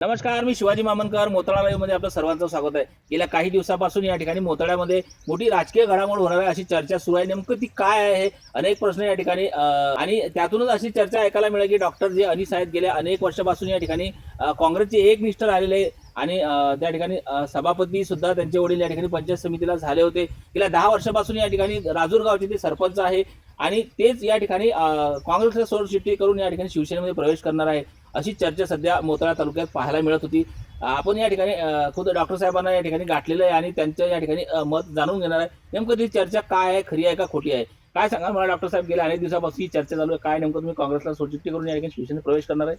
नमस्कार, मी शिवाजी मामनकर. मोताळा लाईव्हमध्ये आपलं सर्वांचं स्वागत आहे. गेल्या काही दिवसापासून या ठिकाणी मोताळ्यामध्ये मोठी राजकीय घडामोड होणार आहे अशी चर्चा सुरू आहे. नेमकं ती काय आहे? अनेक प्रश्न या ठिकाणी आणि त्यातूनच अशी चर्चा ऐकायला मिळेल की डॉक्टर जे अनिस आहेत गेल्या अनेक वर्षापासून या ठिकाणी काँग्रेसचे एकनिष्ठ राहिलेले आणि त्या ठिकाणी सभापती सुद्धा त्यांचे वडील या ठिकाणी पंचायत समितीला झाले होते. गेल्या 10 वर्षापासून या ठिकाणी राजूर गावचे ते सरपंच आहे आणि तेच या ठिकाणी काँग्रेसला सोडचिठ्ठी करून या ठिकाणी शिवसेनेमध्ये प्रवेश करणार आहे अशी चर्चा सध्या मोताळा तालुक्यात पाहायला मिळत होती. आपण या ठिकाणी खुद डॉक्टर साहेबांना या ठिकाणी गाठलेलं आहे आणि त्यांचं या ठिकाणी मत जाणून घेणार आहे. नेमकं ती चर्चा काय आहे, खरी आहे का खोटी आहे, काय सांगा मला डॉक्टर साहेब. गेल्या अनेक दिवसापासून ही चर्चा चालू आहे. काय नेमकं तुम्ही काँग्रेसला सोडचिठ्ठी करून या ठिकाणी शिवसेनेत प्रवेश करणार आहे?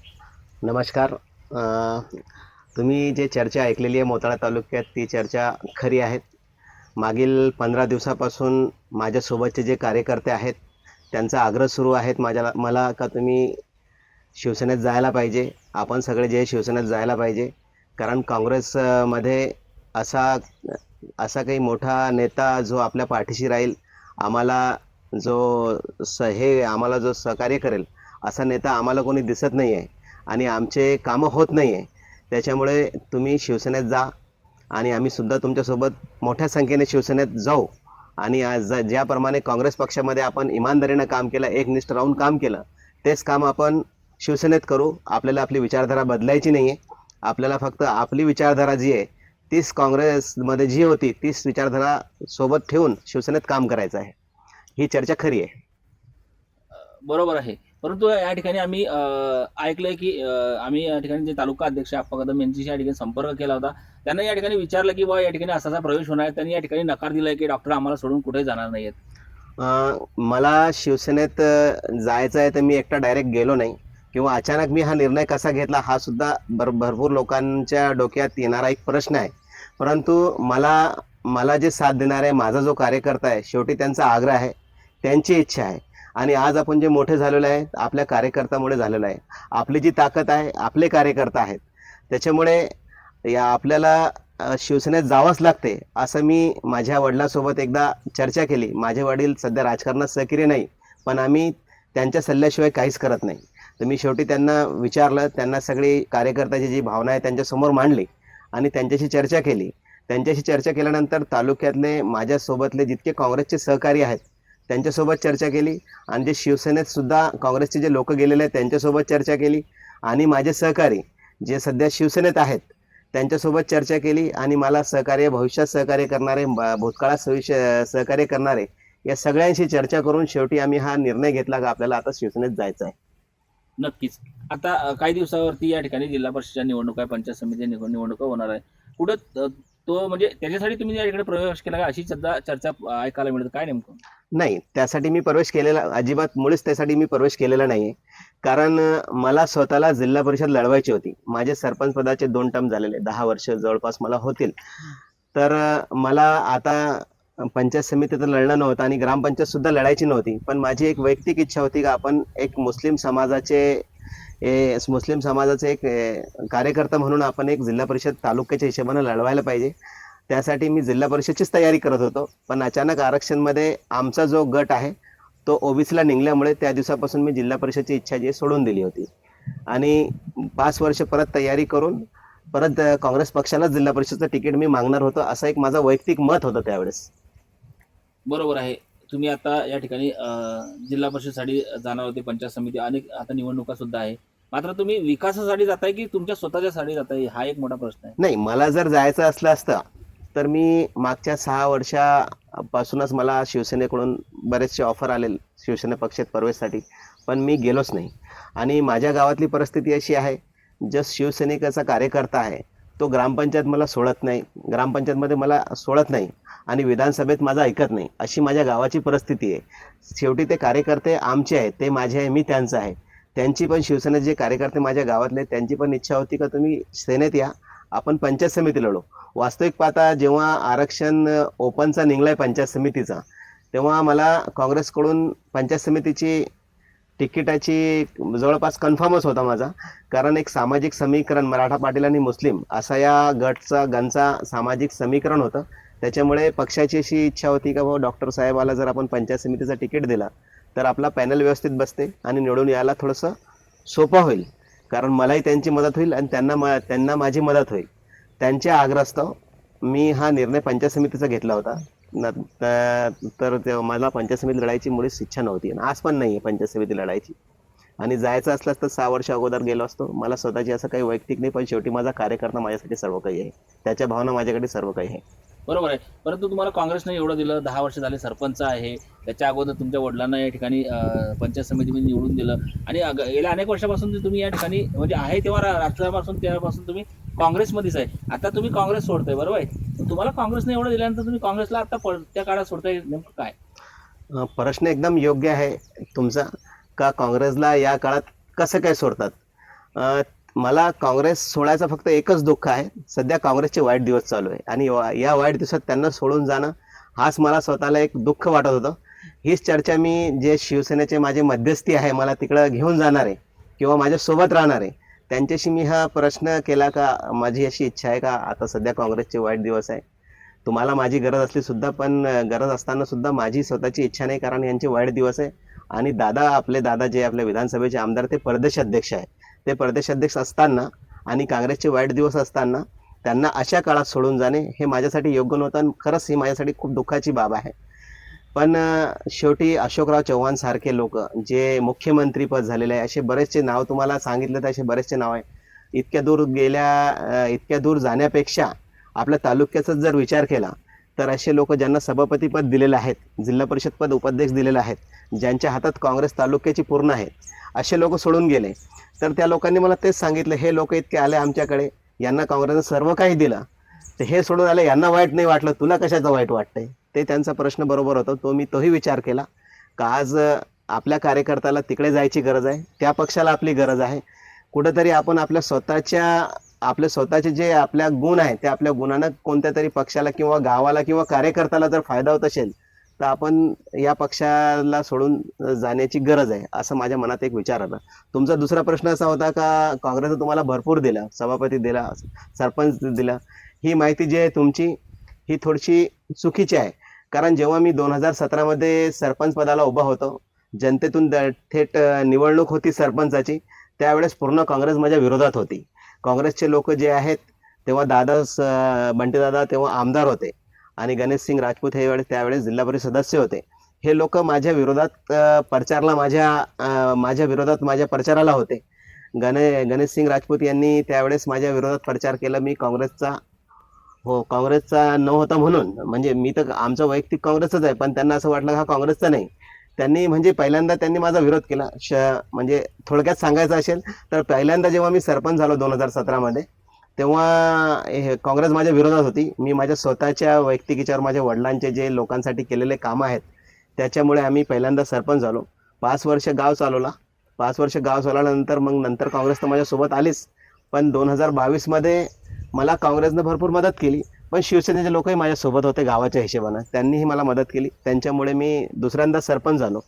नमस्कार. तुम्ही जे चर्चा ऐकलेली आहे मोताळा तालुक्यात ती चर्चा खरी आहेत. मागील 15 दिवसापासून माझ्यासोबतचे जे कार्यकर्ते आहेत त्यांचा आग्रह सुरू आहेत मला का तुम्ही शिवसेनेत जायला पाहिजे, आपण सगळे जे शिवसेनेत जायला पाहिजे. कारण काँग्रेसमध्ये असा काही मोठा नेता जो आपल्या पाठीशी राहील, आम्हाला जो सहकार्य करेल असा नेता आम्हाला कोणी दिसत नाही आहे आणि आमचे कामं होत नाही आहे. त्याच्यामुळे तुम्ही शिवसेनेत जा आणि आम्हीसुद्धा तुमच्यासोबत मोठ्या संख्येने शिवसेनेत जाऊ. आणि ज्याप्रमाणे काँग्रेस पक्षामध्ये आपण इमानदारीनं काम केलं, एकनिष्ठ राहून काम केलं, तेच काम आपण शिवसेनेत करू. आपल्याला आपली विचारधारा बदलायची नाही आहे. आपल्याला फक्त आपली विचारधारा जी आहे तीच काँग्रेसमध्ये जी होती तीच विचारधारा सोबत ठेवून शिवसेनेत काम करायचं आहे. ही चर्चा खरी आहे. बरोबर आहे. परंतु या ठिकाणी आम्ही ऐकलंय की आम्ही या ठिकाणी जे तालुका अध्यक्ष अप्पा कदम यांच्याशी या ठिकाणी संपर्क केला होता. त्यांना या ठिकाणी विचारलं की बाबा या ठिकाणी असा प्रवेश होणार आहे. त्यांनी या ठिकाणी नकार दिलाय की डॉक्टर आम्हाला सोडून कुठे जाणार नाहीयेत. मला शिवसेनेत जायचं आहे तर मी एकटा डायरेक्ट गेलो नाही किंवा अचानक मी हा निर्णय कसा घेतला हा सुद्धा भरपूर लोकांच्या डोक्यात येणारा एक प्रश्न आहे. परंतु मला जे साथ देणार आहे, माझा जो कार्यकर्ता आहे, शेवटी त्यांचा आग्रह आहे, त्यांची इच्छा आहे. आणि आज आपण जे मोठे झालेलो आहे आपल्या कार्यकर्त्यामुळे झालेलं आहे. आपली जी ताकद आहे आपले कार्यकर्ता आहेत. त्याच्यामुळे आपल्याला शिवसेनेत जावंच लागते असं मी माझ्या वडिलांसोबत एकदा चर्चा केली. माझे वडील सध्या राजकारणात सक्रिय नाही, पण आम्ही त्यांच्या सल्ल्याशिवाय काहीच करत नाही. तर मी शेवटी त्यांना विचारलं, त्यांना सगळी कार्यकर्त्याची जी भावना आहे त्यांच्यासमोर मांडली आणि त्यांच्याशी चर्चा केली. त्यांच्याशी चर्चा केल्यानंतर तालुक्यातले माझ्यासोबतले जितके काँग्रेसचे सहकारी आहेत त्यांच्यासोबत चर्चा केली आणि जे शिवसेनेत सुद्धा काँग्रेसचे जे लोक गेलेले आहेत त्यांच्यासोबत चर्चा केली आणि माझे सहकारी जे सध्या शिवसेनेत आहेत त्यांच्यासोबत चर्चा केली आणि मला भविष्यात सहकार्य करणारे, भूतकाळात सहकार्य करणारे या सगळ्यांशी चर्चा करून शेवटी आम्ही हा निर्णय घेतला की आपल्याला आता शिवसेनेत जायचं आहे. नक्कीच. आता काही दिवसावरती या ठिकाणी जिल्हा परिषदेच्या निवडणुका, पंचायत समिती निवडणुका होणार आहे. कुठं तो म्हणजे त्याच्यासाठी तुम्ही या ठिकाणी प्रवेश केला का अशी सध्या चर्चा ऐकायला मिळते. काय नेमकं? नाही, त्यासाठी मी प्रवेश केलेला अजिबात मुळीच त्यासाठी मी प्रवेश केलेला नाही आहे. कारण मला स्वतःला जिल्हा परिषद लढवायची होती. माझे सरपंच पदाचे 2 टर्म झालेले, 10 वर्ष जवळपास मला होतील. तर मला आता पंचायत समितीत लढणं नव्हतं आणि ग्रामपंचायत सुद्धा लढायची नव्हती. पण माझी एक वैयक्तिक इच्छा होती की आपण एक मुस्लिम समाजाचे एक कार्यकर्ता म्हणून आपण एक जिल्हा परिषद तालुक्याच्या हिशोबाने लढवायला पाहिजे. त्यासाठी मी जिल्हा परिषदचीच तयारी करत होतो. पण अचानक आरक्षणमध्ये आमचा जो गट आहे तो ओबीसीला निघाल्यामुळे त्या दिवसापासून मी जिल्हा परिषदची इच्छा जी सोडून दिली होती आणि 5 वर्ष परत तयारी करून परत काँग्रेस पक्षालाच जिल्हा परिषदचं तिकीट मी मागणार होतो. असं एक माझं वैयक्तिक मत होतं त्यावेळेस. बरोबर आहे. तुम्ही आता या ठिकाणी जिल्हा परिषदसाठी जाणार होते, पंचायत समिती, अनेक आता निवडणुका सुद्धा आहे. मात्र तुम्ही विकासासाठी जाताय की तुमच्या स्वतःच्यासाठी जाताय हा एक मोठा प्रश्न आहे. नाही, मला जर जायचं असलं असतं तर मी मागच्या 6 वर्षापासूनच मला शिवसेनेकडून बरेचसे ऑफर आले शिवसेना पक्षात प्रवेशसाठी, पण मी गेलोच नाही. आणि माझ्या गावातली परिस्थिती अशी आहे, जो शिवसैनिकाचा कार्यकर्ता आहे तो ग्रामपंचायत मला सोडत नाही, ग्रामपंचायतमध्ये मला सोडत नाही आणि विधानसभेत माझं ऐकत नाही, अशी माझ्या गावाची परिस्थिती आहे. शेवटी ते कार्यकर्ते आमचे आहेत, ते माझे आहे, मी त्यांचं आहे. त्यांची पण शिवसेनेचे जे कार्यकर्ते माझ्या गावातले त्यांची पण इच्छा होती का तुम्ही सेनेत या, आपण पंचायत समिती लढू. वास्तविक पाहता जेव्हा आरक्षण ओपनचा निघलाय पंचायत समितीचा, तेव्हा मला काँग्रेसकडून पंचायत समितीची तिकिटाची जवळपास कन्फर्मच होता माझा. कारण एक सामाजिक समीकरण मराठा, पाटील आणि मुस्लिम असा या गणचा सामाजिक समीकरण होतं. त्याच्यामुळे पक्षाची अशी इच्छा होती का बाबा डॉक्टर साहेबाला जर आपण पंचायत समितीचा तिकीट दिला तर आपला पॅनल व्यवस्थित बसते आणि निवडून यायला थोडंसं सोपं होईल. कारण मलाही त्यांची मदत होईल आणि त्यांना माझी मदत होईल. त्यांच्या आग्रहास्तव मी हा निर्णय पंचायत समितीचा घेतला होता. तर मला पंचायत समिती लढायची मुळीच इच्छा नव्हती आणि आज पण नाही आहे पंचायत समिती लढायची. आणि जायचं असल्यास तर 6 वर्ष अगोदर गेलो असतो. मला स्वतःची असं काही वैयक्तिक नाही, पण शेवटी माझा कार्यकर्ता माझ्यासाठी सर्व काही आहे. त्याच्या भावना माझ्याकडे सर्व काही आहे. बरोबर आहे. परंतु तुम्हाला काँग्रेसने एवढं दिलं, 10 वर्ष झाले सरपंच आहे. त्याच्या अगोदर तुमच्या वडिलांना या ठिकाणी पंचायत समितीमध्ये निवडून दिलं आणि गेल्या अनेक वर्षापासून जे तुम्ही या ठिकाणी म्हणजे आहे तेव्हा राष्ट्रवादीपासून तेव्हापासून तुम्ही काँग्रेसमध्येच आहे. आता तुम्ही काँग्रेस सोडताय, बरोबर आहे. तुम्हाला काँग्रेसने एवढं दिल्यानंतर तुम्ही काँग्रेसला आता त्या काळात सोडताय, नेमकं काय? प्रश्न एकदम योग्य आहे तुमचा, का काँग्रेसला या काळात कसं काय सोडतात. मला काँग्रेस सोडायचं फक्त एकच दुःख आहे, सध्या काँग्रेसचे वाईट दिवस चालू आहे आणि या वाईट दिवसात त्यांना सोडून जाणं हाच मला स्वतःला एक दुःख वाटत होतं. हीच चर्चा मी जे शिवसेनेचे माझे मध्यस्थी आहे, मला तिकडं घेऊन जाणार आहे किंवा माझ्यासोबत राहणार आहे, त्यांच्याशी मी हा प्रश्न केला का माझी अशी इच्छा आहे का आता सध्या काँग्रेसचे वाईट दिवस आहे, तुम्हाला माझी गरज असली सुद्धा, पण गरज असताना सुद्धा माझी स्वतःची इच्छा नाही, कारण यांचे वाईट दिवस आहे. आणि आपले दादा जे आपले विधानसभेचे आमदार ते प्रदेश अध्यक्ष आहे. ते प्रदेश अध्यक्ष असताना आणि काँग्रेसचे वाईट दिवस असताना त्यांना अशा काळात सोडून जाणे हे माझ्यासाठी योग्य नव्हतं आणि खरंच ही माझ्यासाठी खूप दुःखाची बाब आहे. पण शेवटी अशोकराव चव्हाण सारखे लोक जे मुख्यमंत्रीपद झालेले आहे, असे बरेचसे नाव तुम्हाला सांगितलं तर असे बरेचसे नाव आहे. इतक्या दूर जाण्यापेक्षा आपल्या तालुक्याचा जर विचार केला तर असे लोक ज्यांना सभापतीपद दिलेलं आहेत, जिल्हा परिषद पद उपाध्यक्ष दिलेलं आहेत, ज्यांच्या हातात काँग्रेस तालुक्याची पूर्ण आहे, असे लोक सोडून गेले. तर त्या लोकांनी मला तेच सांगितलं, हे लोक इतके आले आमच्याकडे, यांना काँग्रेसनं सर्व काही दिलं, तर हे सोडून आले, यांना वाईट नाही वाटलं, तुला कशाचं वाईट वाटतंय. ते त्यांचा प्रश्न बरोबर होता. तोही विचार केला का आज आपल्या कार्यकर्त्याला तिकडे जायची गरज आहे, त्या पक्षाला आपली गरज आहे. कुठंतरी आपण आपले स्वतःचे जे आपल्या गुण आहेत, त्या आपल्या गुणानं कोणत्या तरी पक्षाला किंवा गावाला किंवा कार्यकर्त्याला जर फायदा होत असेल तर आपण या पक्षाला सोडून जाण्याची गरज आहे, असं माझ्या मनात एक विचार आला. तुमचा दुसरा प्रश्न असा होता का काँग्रेसनं तुम्हाला भरपूर दिलं, सभापती दिला, सरपंच दिला. ही माहिती जी आहे तुमची ही थोडीशी चुकीची आहे. कारण जेव्हा मी 2017 मध्ये सरपंच पदाला उभा होतो, जनतेतून थेट निवडणूक होती सरपंचाची, त्यावेळेस पूर्ण काँग्रेस माझ्या विरोधात होती. काँग्रेसचे लोक जे आहेत तेव्हा बंटीदादा तेव्हा आमदार होते आणि गणेशसिंग राजपूत हे त्यावेळेस जिल्हा परिषद सदस्य होते. हे लोक माझ्या विरोधात माझ्या प्रचाराला होते. गणेशसिंग राजपूत यांनी त्यावेळेस माझ्या विरोधात प्रचार केला. मी काँग्रेसचा न होता म्हणून, म्हणजे मी तर आमचा वैयक्तिक काँग्रेसच आहे, पण त्यांना असं वाटलं हा काँग्रेसचा नाही. पहिल्यांदा त्यांनी माझा विरोध केला. म्हणजे थोडक्यात सांगायचं असेल तर पहिल्यांदा जेव्हा मी सरपंच झालो 2017 मध्ये, तेव्हा काँग्रेस माझ्या विरोधात होती. मी माझ्या स्वतःच्या वैयक्तिक विचार, माझ्या वडिलांचे जे लोकांसाठी केलेले कामं आहेत त्याच्यामुळे आम्ही पहिल्यांदा सरपंच झालो. 5 वर्ष गाव चालवल्यानंतर नंतर काँग्रेस तर माझ्यासोबत आलीच, पण 2022 मध्ये मला काँग्रेसनं भरपूर मदत केली. पण शिवसेनेचे लोकही माझ्यासोबत होते गावाच्या हिशोबानं, त्यांनीही मला मदत केली. त्यांच्यामुळे मी दुसऱ्यांदा सरपंच झालो.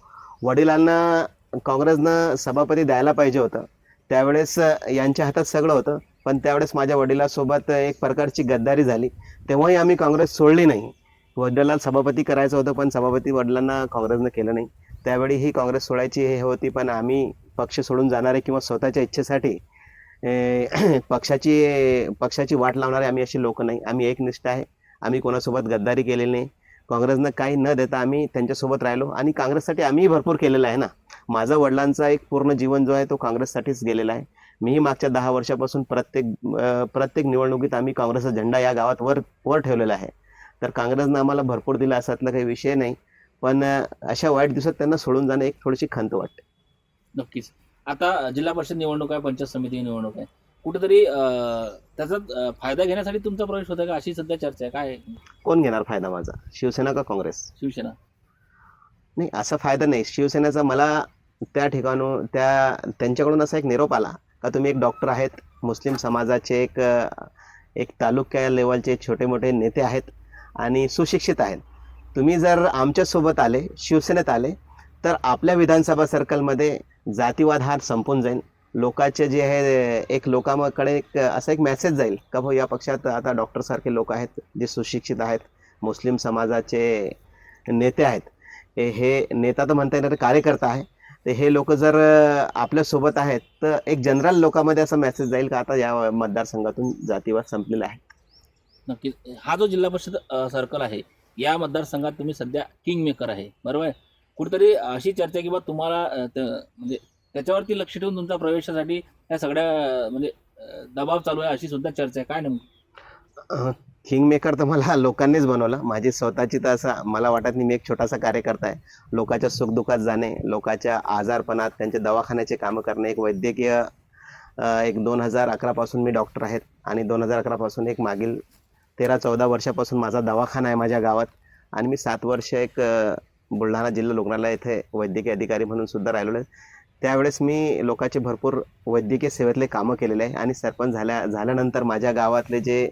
वडिलांना काँग्रेसनं सभापती द्यायला पाहिजे होतं, त्यावेळेस यांच्या हातात सगळं होतं, पण त्यावेळेस माझ्या वडिलांसोबत एक प्रकारची गद्दारी झाली. तेव्हाही आम्ही काँग्रेस सोडली नाही. वडिलांना सभापती करायचं होतं, पण सभापती वडिलांना काँग्रेसनं केलं नाही. त्यावेळी ही काँग्रेस सोडायची हे होती, पण आम्ही पक्ष सोडून जाणारे किंवा स्वतःच्या इच्छेसाठी पक्षाची वाट लावणारे आम्ही अशी लोक नाही. आम्ही एकनिष्ठ आहे. आम्ही कोणासोबत गद्दारी केलेली नाही. काँग्रेसनं काही न देता आम्ही त्यांच्यासोबत राहिलो आणि काँग्रेससाठी आम्हीही भरपूर केलेलं आहे ना. माझा वडिलांचा एक पूर्ण जीवन जो आहे तो काँग्रेससाठीच गेलेला आहे. मीही मागच्या 10 वर्षापासून प्रत्येक निवडणुकीत आम्ही काँग्रेसचा झेंडा या गावात वर ठेवलेला आहे. तर काँग्रेसनं आम्हाला भरपूर दिलं, असातला काही विषय नाही. पण अशा वाईट दिवसात त्यांना सोडून जाणं एक थोडीशी खंत वाटते. नक्कीच. आता जिल्हा परिषद निवडणूक आहे, पंचायत समिती निवडणूक आहे, कुठेतरी त्याचा फायदा घेण्यासाठी तुमचा प्रवेश होता का, अशी सध्या चर्चा आहे. काय कोण घेणार फायदा माझा, शिवसेना का काँग्रेस? शिवसेना. नाही, असा फायदा नाही शिवसेनेचा. मला त्या ठिकाणून त्यांच्याकडून असा एक निरोप आला का तुम्ही एक डॉक्टर आहेत, मुस्लिम समाजाचे एक तालुक्या लेवलचे छोटे मोठे नेते आहेत आणि सुशिक्षित आहेत. तुम्ही जर आमच्यासोबत आले, शिवसेनेत आले, तर आपल्या विधानसभा सर्कलमध्ये जातीवाद हा संपून जाईल. लोकांचे जे आहे एक लोकांकडे असा एक मेसेज जाईल का भाऊ या पक्षात आता डॉक्टरसारखे लोक आहेत, जे सुशिक्षित आहेत, मुस्लिम समाजाचे नेते आहेत. हे नेता तर म्हणता येणार कार्यकर्ता आहे, तर हे लोक जर आपल्या सोबत आहेत तर एक जनरल लोकांमध्ये असा मेसेज जाईल का आता या मतदारसंघातून जातीवाद संपलेला आहे. नक्कीच. हा जो जिल्हा परिषद सर्कल आहे, या मतदारसंघात तुम्ही सध्या किंग मेकर आहे, बरोबर आहे? कुठेतरी अशी चर्चा की बा तुम्हाला म्हणजे त्याच्यावरती लक्ष ठेवून तुमच्या प्रवेशासाठी त्या सगळ्या म्हणजे दबाव चालू आहे अशी सुद्धा चर्चा आहे. काय नेमकं? किंग मेकर तर मला लोकांनीच बनवलं. माझी स्वतःची तर असं मला वाटत नाही. मी एक छोटासा कार्यकर्ता आहे. लोकांच्या सुखदुःखात जाणे, लोकांच्या आजारपणात त्यांचे दवाखान्याचे कामं करणे, एक वैद्यकीय एक 2011 पासून मी डॉक्टर आहेत आणि 2011 पासून एक मागील 13-14 वर्षापासून माझा दवाखाना आहे माझ्या गावात आणि मी 7 वर्ष एक बुलढाणा जिल्हा रुग्णालय येथे वैद्यकीय अधिकारी म्हणून सुद्धा राहिलेलो आहे. त्यावेळेस मी लोकांचे भरपूर वैद्यकीय सेवेतले कामं केलेले आहे आणि सरपंच झाल्यानंतर माझ्या गावातले जे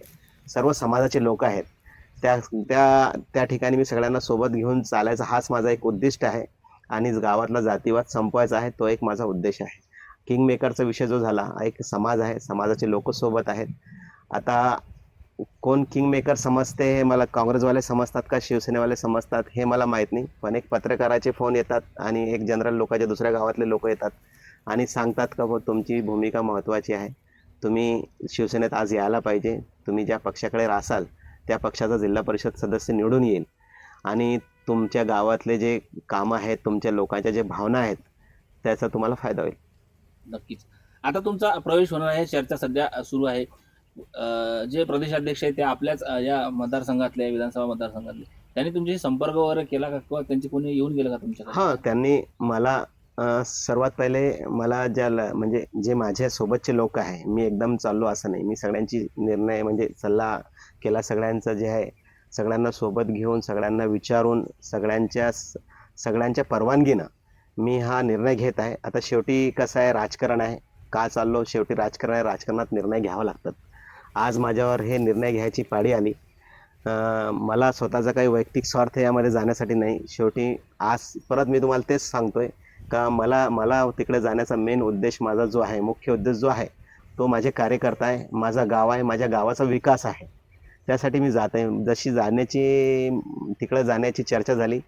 सर्व समाजाचे लोक आहेत त्या त्या त्या ठिकाणी मी सगळ्यांना सोबत घेऊन चालायचा हाच माझा एक उद्दिष्ट आहे आणि गावातला जातीवाद संपवायचा आहे, तो एक माझा उद्देश आहे. किंग मेकरचा विषय जो झाला, एक समाज आहे, समाजाचे लोक सोबत आहेत. आता कोण किंग मेकर समजते हे मला काँग्रेसवाले समजतात का शिवसेनेवाले समजतात हे मला माहीत नाही, पण एक पत्रकाराचे फोन येतात आणि एक जनरल लोकांचे दुसऱ्या गावातले लोक येतात आणि सांगतात का हो तुमची भूमिका महत्त्वाची आहे, तुम्ही शिवसेनेत आज यायला पाहिजे, तुम्ही ज्या पक्षाकडे रासाल त्या पक्षाचा जिल्हा परिषद सदस्य निवडून येईल आणि तुमच्या गावातले जे कामं आहेत, तुमच्या लोकांच्या जे भावना आहेत त्याचा तुम्हाला फायदा होईल. नक्कीच. आता तुमचा प्रवेश होणार आहे, चर्चा सध्या सुरू आहे. जे प्रदेशाध्यक्ष आहेत ते आपल्याच या मतदारसंघातले, विधानसभा मतदारसंघातले, त्यांनी तुमच्याशी संपर्क वगैरे केला का किंवा त्यांची कोणी येऊन गेलं का तुमच्याकडे? हां, त्यांनी मला सर्वात पहिले मला म्हणजे जे माझ्या सोबतचे लोक आहे, मी एकदम चाललो असं नाही. मी सगळ्यांची निर्णय म्हणजे सल्ला केला सगळ्यांचं जे आहे, सगळ्यांना सोबत घेऊन, सगळ्यांना विचारून, सगळ्यांच्या परवानगीनं मी हा निर्णय घेत आहे. आता शेवटी कसं आहे, राजकारण आहे. का चाललो? शेवटी राजकारण आहे. राजकारणात निर्णय घ्यावा लागतात. आज माझ्यावर हे निर्णय घ्यायची पाळी आली. मला स्वतःचा काही वैयक्तिक स्वार्थ यामध्ये जाण्यासाठी नाही. शेवटी आज परत मी तुम्हाला तेच सांगतोय का मला तिकडे जाण्याचा मेन उद्देश माझा जो आहे, मुख्य उद्देश जो आहे, तो माझे कार्यकर्ता आहे, माझा गाव आहे, माझ्या गावाचा विकास आहे. त्यासाठी मी जात आहे. जशी तिकडे जाण्याची चर्चा झाली,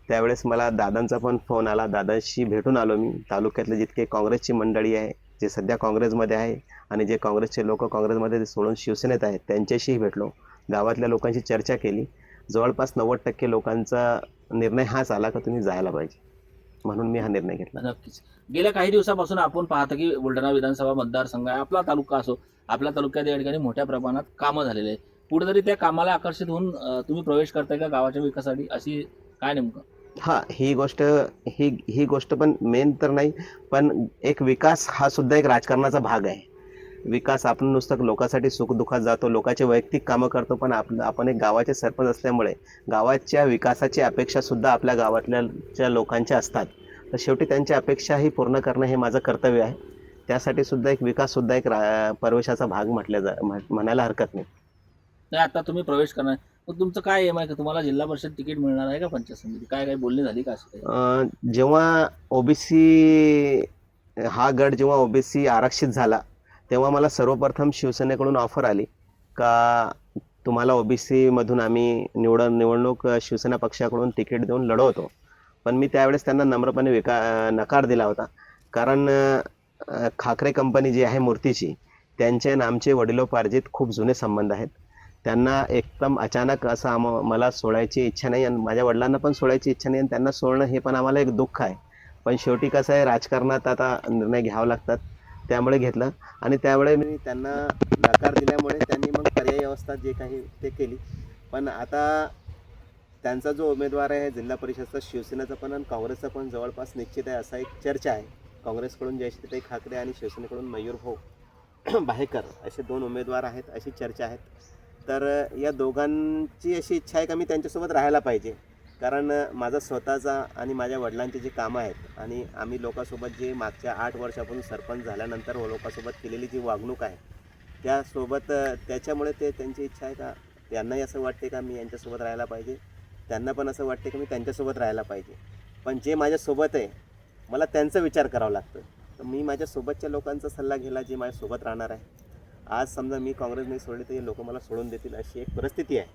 त्यावेळेस मला दादांचा पण फोन आला. दादांशी भेटून आलो मी. तालुक्यातले जितके काँग्रेसची मंडळी आहे, जे सध्या काँग्रेसमध्ये आहे आणि जे काँग्रेसचे लोक काँग्रेसमध्ये सोडून शिवसेनेत आहेत, त्यांच्याशीही भेटलो. गावातल्या लोकांशी चर्चा केली. जवळपास 90% लोकांचा निर्णय हाच आला का तुम्ही जायला पाहिजे. म्हणून मी हा निर्णय घेतला. नक्कीच. गेल्या काही दिवसापासून आपण पाहतो की बुलढाणा विधानसभा मतदारसंघ आहे, आपला तालुका असो, आपल्या तालुक्यात या ठिकाणी मोठ्या प्रमाणात कामं झालेले आहे. कुठेतरी त्या कामाला आकर्षित होऊन तुम्ही प्रवेश करताय का गावाच्या विकासासाठी, अशी काय नेमकं? हां, ही गोष्ट पण मेन तर नाही, पण एक विकास हा सुद्धा एक राजकारणाचा भाग आहे. विकास आपण नुसतं लोकांसाठी सुखदुःखात जातो, लोकांचे वैयक्तिक कामं करतो, पण आपण एक गावाचे सरपंच असल्यामुळे गावाच्या विकासाची अपेक्षा सुद्धा आपल्या गावातल्या लोकांच्या असतात. तर शेवटी त्यांच्या अपेक्षाही पूर्ण करणं हे माझं कर्तव्य आहे. त्यासाठी सुद्धा एक विकास सुद्धा एक प्रवेशाचा भाग म्हणायला हरकत नाही. नाही, आता तुम्ही प्रवेश करणार, मग तुमचं काय एम आहे का तुम्हाला जिल्हा परिषद तिकीट मिळणार आहे का पंचायत समिती? काय काय बोलणी झाली का असं काही? जेव्हा ओबीसी हा गट जेव्हा ओबीसी आरक्षित झाला, तेव्हा मला सर्वप्रथम शिवसेनेकडून ऑफर आली का तुम्हाला ओबीसी मधून आम्ही निवडणूक शिवसेना पक्षाकडून तिकीट देऊन लढवतो. पण मी त्यावेळेस त्यांना नम्रपणे नकार दिला होता. कारण खाकरे कंपनी जी आहे मूर्तीची, त्यांचे आणि आमचे वडिलोपार्जित खूप जुने संबंध आहेत. त्यांना एकदम अचानक असं मला सोडायची इच्छा नाही आणि माझ्या वडिलांना पण सोडायची इच्छा नाही आणि त्यांना सोडणं हे पण आम्हाला एक दुःख आहे. पण शेवटी कसं आहे, राजकारणात आता निर्णय घ्यावे लागतात, त्यामुळे घेतलं आणि त्यावेळी मी त्यांना नकार दिल्यामुळे त्यांनी मग पर्यायी व्यवस्था जे काही ते केली. पण आता त्यांचा जो उमेदवार आहे जिल्हा परिषदचा, शिवसेनेचा पण आणि काँग्रेसचा पण जवळपास निश्चित आहे, असा एक चर्चा आहे. काँग्रेसकडून जयश्रीताई खाकरे आणि शिवसेनेकडून मयूर भाऊ बाहेकर असे 2 उमेदवार आहेत, अशी चर्चा आहेत. तर या दोघांची अशी इच्छा आहे का मी त्यांच्यासोबत राहायला पाहिजे. कारण माझा स्वतःचा आणि माझ्या वडिलांचे जे कामं आहेत आणि आम्ही लोकांसोबत जे मागच्या 8 वर्षापासून सरपंच झाल्यानंतर लोकांसोबत केलेली जी वागणूक आहे, त्याच्यामुळे त्यांची इच्छा आहे का त्यांनाही असं वाटते का मी यांच्यासोबत राहायला पाहिजे, त्यांना पण असं वाटते की मी त्यांच्यासोबत राहायला पाहिजे. पण जे माझ्यासोबत आहे मला त्यांचा विचार करावा लागतो. तर मी माझ्या सोबतच्या लोकांचा सल्ला घ्यायला जे माझ्यासोबत राहणार आहे. आज समजा मी काँग्रेस नाही सोडली तर हे लोक मला सोडून देतील अशी एक परिस्थिती आहे.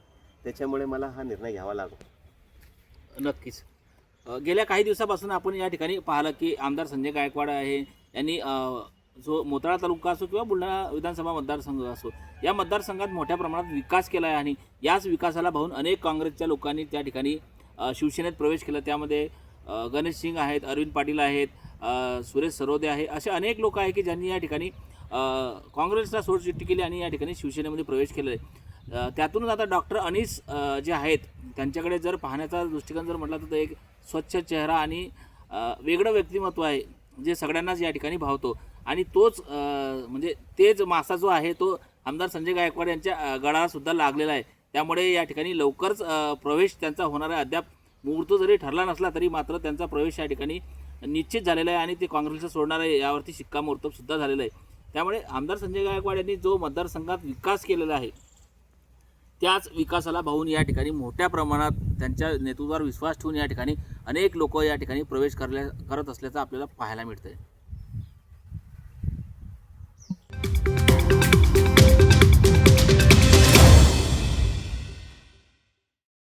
त्याच्यामुळे मला हा निर्णय घ्यावा लागतो. नक्कीच. गेल्या काही दिवसापासून आपण या ठिकाणी पाहिलं की आमदार संजय गायकवाड आहे यांनी जो मोताळा तालुका असो किंवा बुलढाणा विधानसभा मतदारसंघ असो या मतदारसंघात मोठ्या प्रमाणात विकास केला आहे आणि याच विकासाला पाहून अनेक काँग्रेसच्या लोकांनी त्या ठिकाणी शिवसेनेत प्रवेश केला. त्यामध्ये गणेश सिंग आहेत, अरविंद पाटील आहेत, सुरेश सरोदे आहे, असे अनेक लोक आहेत की ज्यांनी या ठिकाणी काँग्रेसला सोडचिठ्ठी केली आणि या ठिकाणी शिवसेनेमध्ये प्रवेश केलेला आहे. त्यातूनच आता डॉक्टर अनीस जे आहेत त्यांच्याकडे जर पाहण्याचा दृष्टिकोन जर म्हटला तर एक स्वच्छ चेहरा आणि वेगळं व्यक्तिमत्व आहे जे सगळ्यांनाच या ठिकाणी भावतो आणि तोच म्हणजे तेच मासा जो आहे तो आमदार संजय गायकवाड यांच्या गळाला सुद्धा लागलेला आहे. त्यामुळे या ठिकाणी लवकरच प्रवेश त्यांचा होणार आहे. अद्याप मुहूर्त जरी ठरला नसला तरी मात्र त्यांचा प्रवेश या ठिकाणी निश्चित झालेला आहे आणि ते काँग्रेसला सोडणार आहे यावरती शिक्कामोर्तब सुद्धा झालेलं आहे. त्यामुळे आमदार संजय गायकवाड यांनी जो मतदारसंघात विकास केलेला आहे त्याच विकासाला पाहून या ठिकाणी मोठ्या प्रमाणात त्यांच्या नेतृत्वावर विश्वास ठेवून या ठिकाणी अनेक लोक या ठिकाणी प्रवेश करत असल्याचं आपल्याला पाहायला मिळतं आहे.